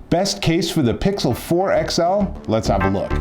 Best case for the Pixel 4 XL? Let's have a look.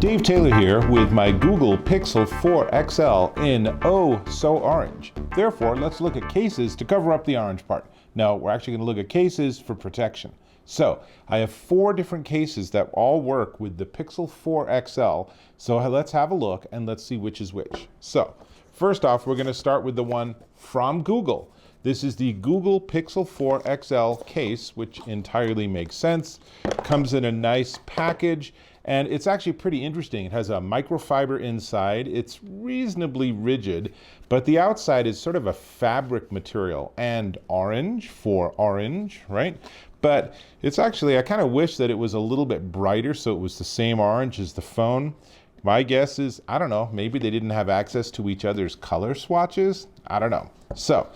Dave Taylor here with my Google Pixel 4 XL in oh so orange. Therefore, let's look at cases to cover up the orange part. No, we're actually going to look at cases for protection. So I have 4 different cases that all work with the Pixel 4 XL. So let's have a look and let's see which is which. So first off, we're going to start with the one from Google. This is the Google Pixel 4 XL case, which entirely makes sense. Comes in a nice package. And it's actually pretty interesting. It has a microfiber inside. It's reasonably rigid, but the outside is sort of a fabric material, and orange for orange, right? But it's actually, I kind of wish that it was a little bit brighter so it was the same orange as the phone. My guess is, I don't know, maybe they didn't have access to each other's color swatches. I don't know. So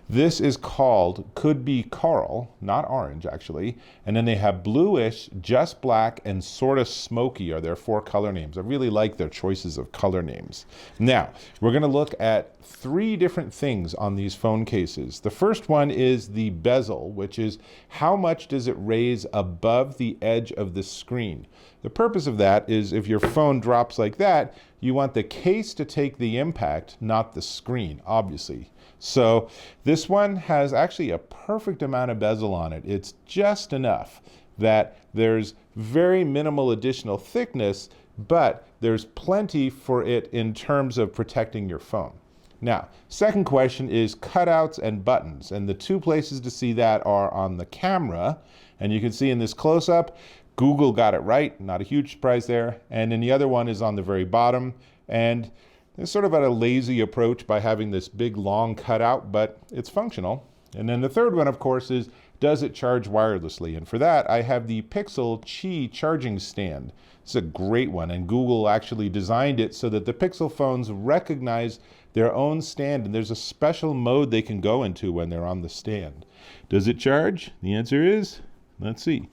this is called Could Be Coral, not orange actually. And then they have bluish, just black, and sort of smoky are their 4 color names. I really like their choices of color names. Now, we're going to look at 3 different things on these phone cases. The first one is the bezel, which is how much does it raise above the edge of the screen. The purpose of that is if your phone drops like that, you want the case to take the impact, not the screen, obviously. So this one has actually a perfect amount of bezel on it. It's just enough that there's very minimal additional thickness, but there's plenty for it in terms of protecting your phone. Now, second question is cutouts and buttons. And the 2 places to see that are on the camera. And you can see in this close-up, Google got it right, not a huge surprise there. And then the other one is on the very bottom. And it's sort of a lazy approach by having this big long cutout, but it's functional. And then the third one, of course, is does it charge wirelessly? And for that, I have the Pixel Qi charging stand. It's a great one, and Google actually designed it so that the Pixel phones recognize their own stand, and there's a special mode they can go into when they're on the stand. Does it charge? The answer is, let's see.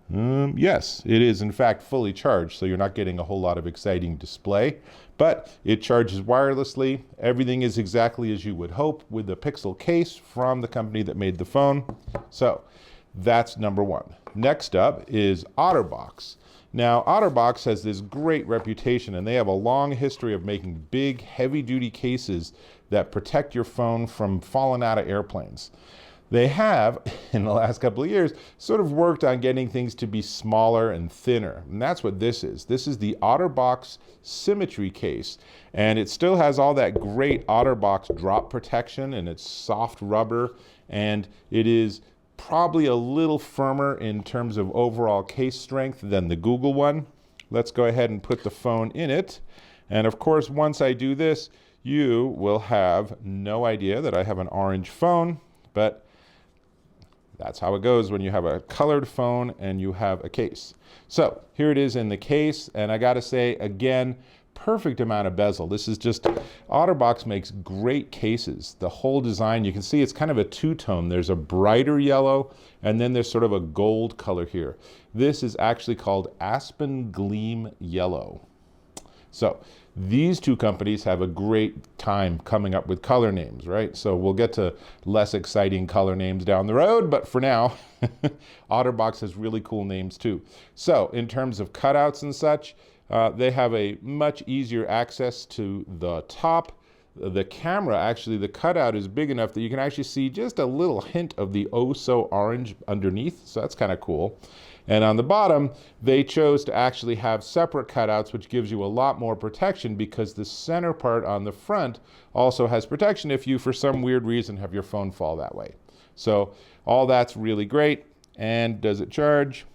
Yes, it is in fact fully charged, so you're not getting a whole lot of exciting display, but it charges wirelessly. Everything is exactly as you would hope with the Pixel case from the company that made the phone. So that's number 1. Next up is OtterBox. Now, OtterBox has this great reputation, and they have a long history of making big, heavy-duty cases that protect your phone from falling out of airplanes. They have, in the last couple of years, sort of worked on getting things to be smaller and thinner. And that's what this is. This is the OtterBox Symmetry case. And it still has all that great OtterBox drop protection, and it's soft rubber. And it is probably a little firmer in terms of overall case strength than the Google one. Let's go ahead and put the phone in it. And of course, once I do this, you will have no idea that I have an orange phone, but that's how it goes when you have a colored phone and you have a case. So here it is in the case, and I gotta say again, perfect amount of bezel. This is just, OtterBox makes great cases. The whole design, you can see it's kind of a 2-tone. There's a brighter yellow, and then there's sort of a gold color here. This is actually called Aspen Gleam Yellow. So these 2 companies have a great time coming up with color names, right? So we'll get to less exciting color names down the road, but for now, OtterBox has really cool names too. So in terms of cutouts and such, they have a much easier access to the top. The camera, actually, the cutout is big enough that you can actually see just a little hint of the oh so orange underneath, so that's kind of cool. And on the bottom, they chose to actually have separate cutouts, which gives you a lot more protection because the center part on the front also has protection if you, for some weird reason, have your phone fall that way. So all that's really great. And does it charge?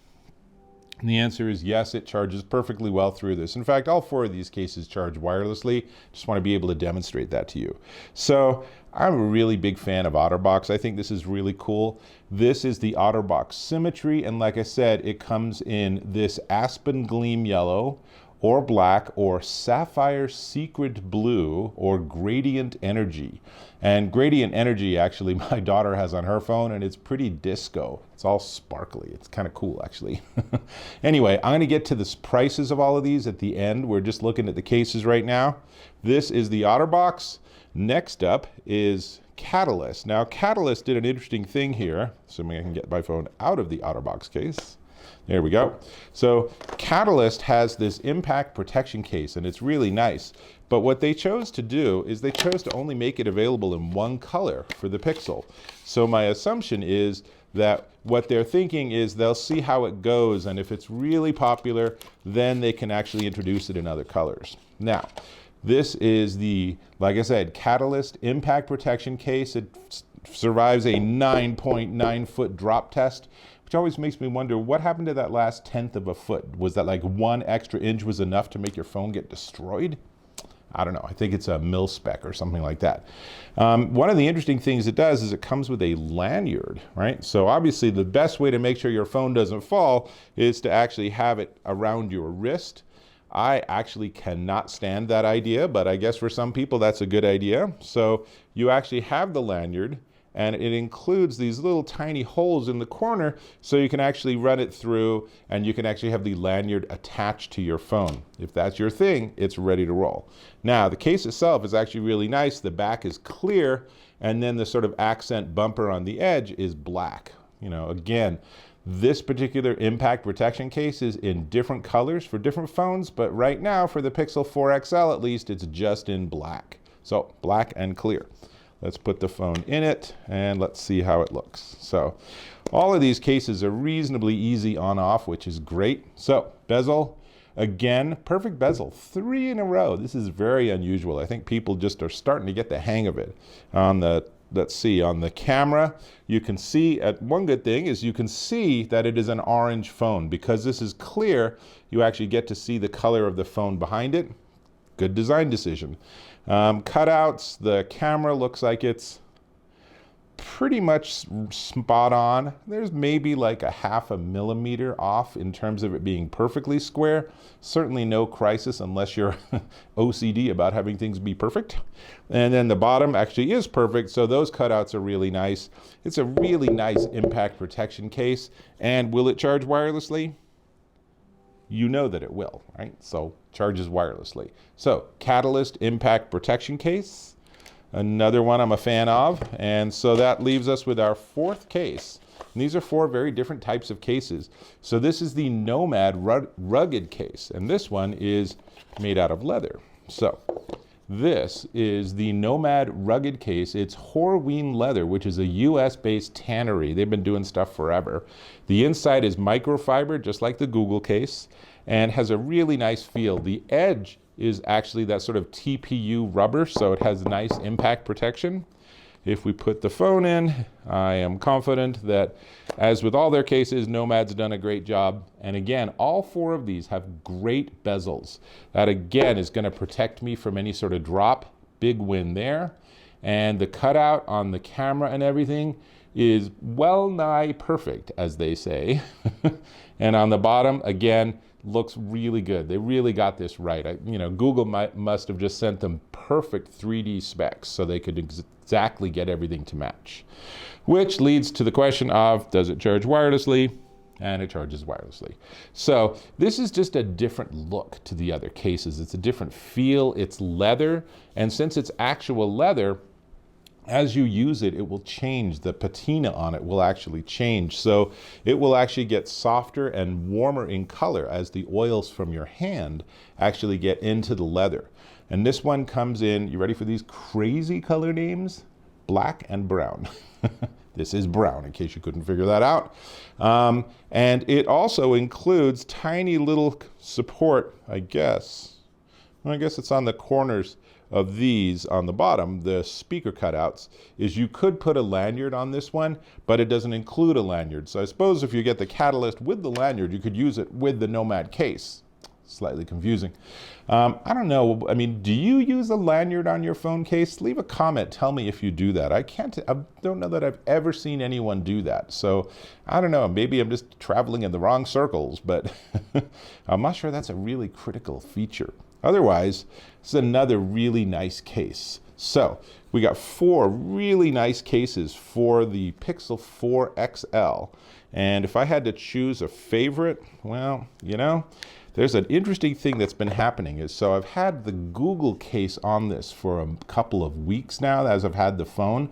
And the answer is yes, it charges perfectly well through this. In fact, all 4 of these cases charge wirelessly. Just want to be able to demonstrate that to you. So I'm a really big fan of OtterBox. I think this is really cool. This is the OtterBox Symmetry, and like I said, it comes in this Aspen Gleam Yellow or black, or sapphire secret blue, or gradient energy. And gradient energy, actually, my daughter has on her phone, and it's pretty disco. It's all sparkly. It's kind of cool, actually. Anyway, I'm going to get to the prices of all of these at the end. We're just looking at the cases right now. This is the OtterBox. Next up is Catalyst. Now, Catalyst did an interesting thing here, assuming I can get my phone out of the OtterBox case. There we go. So Catalyst has this impact protection case, and it's really nice. But what they chose to do is they chose to only make it available in one color for the Pixel. So my assumption is that what they're thinking is they'll see how it goes, and if it's really popular, then they can actually introduce it in other colors. Now, this is the, like I said, Catalyst impact protection case. It survives a 9.9 foot drop test, which always makes me wonder what happened to that last 1/10 of a foot. Was that like 1 extra inch was enough to make your phone get destroyed? I don't know. I think it's a mil spec or something like that. One of the interesting things it does is it comes with a lanyard, right? So obviously the best way to make sure your phone doesn't fall is to actually have it around your wrist. I actually cannot stand that idea, but I guess for some people that's a good idea. So you actually have the lanyard, and it includes these little tiny holes in the corner so you can actually run it through, and you can actually have the lanyard attached to your phone. If that's your thing, it's ready to roll. Now, the case itself is actually really nice. The back is clear, and then the sort of accent bumper on the edge is black. You know, again, this particular impact protection case is in different colors for different phones, but right now for the Pixel 4 XL at least, it's just in black. So black and clear. Let's put the phone in it and let's see how it looks. So all of these cases are reasonably easy on off, which is great. So bezel, again, perfect bezel, 3 in a row. This is very unusual. I think people just are starting to get the hang of it. On the, let's see, on the camera, you can see, one good thing is you can see that it is an orange phone. Because this is clear, you actually get to see the color of the phone behind it. Good design decision. Cutouts, the camera looks like it's pretty much spot on. There's maybe like a 0.5 millimeter off in terms of it being perfectly square. Certainly no crisis unless you're OCD about having things be perfect. And then the bottom actually is perfect, so those cutouts are really nice. It's a really nice impact protection case. And will it charge wirelessly? You know that it will, right? So charges wirelessly. So Catalyst impact protection case, another one I'm a fan of. And so that leaves us with our 4th case. And these are 4 very different types of cases. So this is the Nomad rugged case, and this one is made out of leather. So this is the Nomad rugged case. It's Horween leather, which is a US-based tannery. They've been doing stuff forever. The inside is microfiber, just like the Google case, and has a really nice feel. The edge is actually that sort of TPU rubber, so it has nice impact protection. If we put the phone in, I am confident that, as with all their cases, Nomad's done a great job. And again, all 4 of these have great bezels. That again is going to protect me from any sort of drop. Big win there. And the cutout on the camera and everything is well nigh perfect, as they say. And on the bottom, again, looks really good. They really got this right. Google must have just sent them perfect 3D specs so they could exactly get everything to match. Which leads to the question of, does it charge wirelessly? And it charges wirelessly. So this is just a different look to the other cases. It's a different feel. It's leather. And since it's actual leather, as you use it, it will change. The patina on it will actually change. So it will actually get softer and warmer in color as the oils from your hand actually get into the leather. And this one comes in, you ready for these crazy color names? Black and brown. This is brown, in case you couldn't figure that out. And it also includes tiny little support, I guess. Well, I guess it's on the corners of these on the bottom, the speaker cutouts, is you could put a lanyard on this one, but it doesn't include a lanyard. So I suppose if you get the Catalyst with the lanyard, you could use it with the Nomad case. slightly confusing. I don't know. I mean, do you use a lanyard on your phone case? Leave a comment. Tell me if you do that. I don't know that I've ever seen anyone do that. So I don't know. Maybe I'm just traveling in the wrong circles, but I'm not sure that's a really critical feature. Otherwise, it's another really nice case. So we got 4 really nice cases for the Pixel 4 XL. And if I had to choose a favorite, well, you know, there's an interesting thing that's been happening. So I've had the Google case on this for a couple of weeks now as I've had the phone.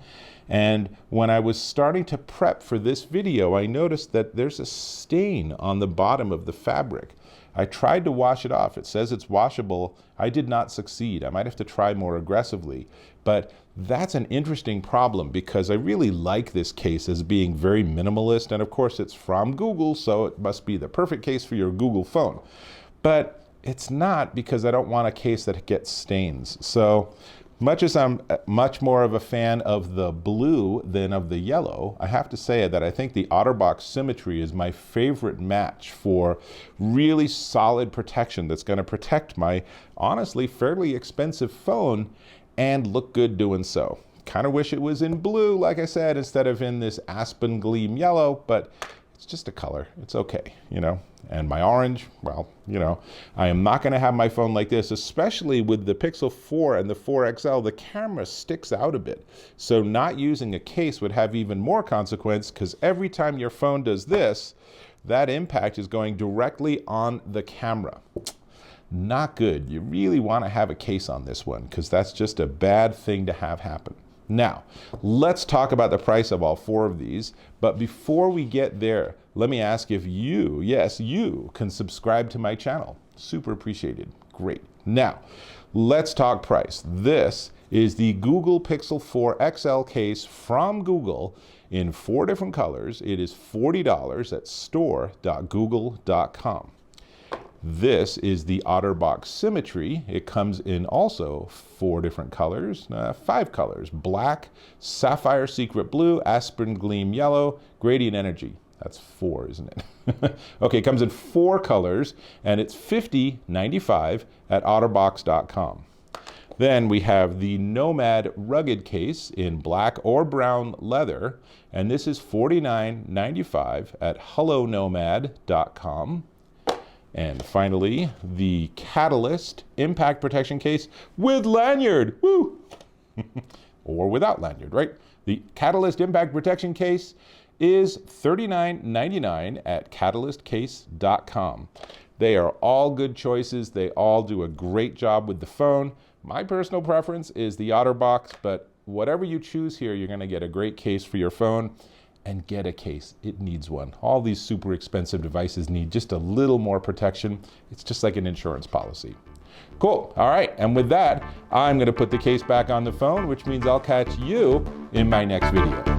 And when I was starting to prep for this video, I noticed that there's a stain on the bottom of the fabric. I tried to wash it off. It says it's washable. I did not succeed. I might have to try more aggressively. But that's an interesting problem because I really like this case as being very minimalist. And of course, it's from Google, so it must be the perfect case for your Google phone. But it's not, because I don't want a case that gets stains. So much as I'm much more of a fan of the blue than of the yellow, I have to say that I think the OtterBox Symmetry is my favorite match for really solid protection that's going to protect my honestly fairly expensive phone and look good doing so. Kind of wish it was in blue, like I said, instead of in this Aspen Gleam yellow, but it's just a color. It's okay, you know. And my orange, well, you know, I am not going to have my phone like this, especially with the Pixel 4 and the 4 XL. The camera sticks out a bit. So not using a case would have even more consequence, because every time your phone does this, that impact is going directly on the camera. Not good. You really want to have a case on this one, because that's just a bad thing to have happen. Now, let's talk about the price of all 4 of these. But before we get there, let me ask if you, yes, you can subscribe to my channel. Super appreciated. Great. Now, let's talk price. This is the Google Pixel 4 XL case from Google in 4 different colors. It is $40 at store.google.com. This is the OtterBox Symmetry. It comes in also 4 different colors, 5 colors: black, sapphire secret blue, aspen gleam yellow, gradient energy. That's 4, isn't it? Okay, it comes in 4 colors, and it's $50.95 at OtterBox.com. Then we have the Nomad rugged case in black or brown leather, and this is $49.95 at HelloNomad.com. And finally, the Catalyst impact protection case with lanyard, woo! Or without lanyard, right? The Catalyst impact protection case is $39.99 at catalystcase.com. They are all good choices. They all do a great job with the phone. My personal preference is the OtterBox, but whatever you choose here, you're going to get a great case for your phone. And get a case. It needs one. All these super expensive devices need just a little more protection. It's just like an insurance policy. Cool. All right. And with that, I'm going to put the case back on the phone, which means I'll catch you in my next video.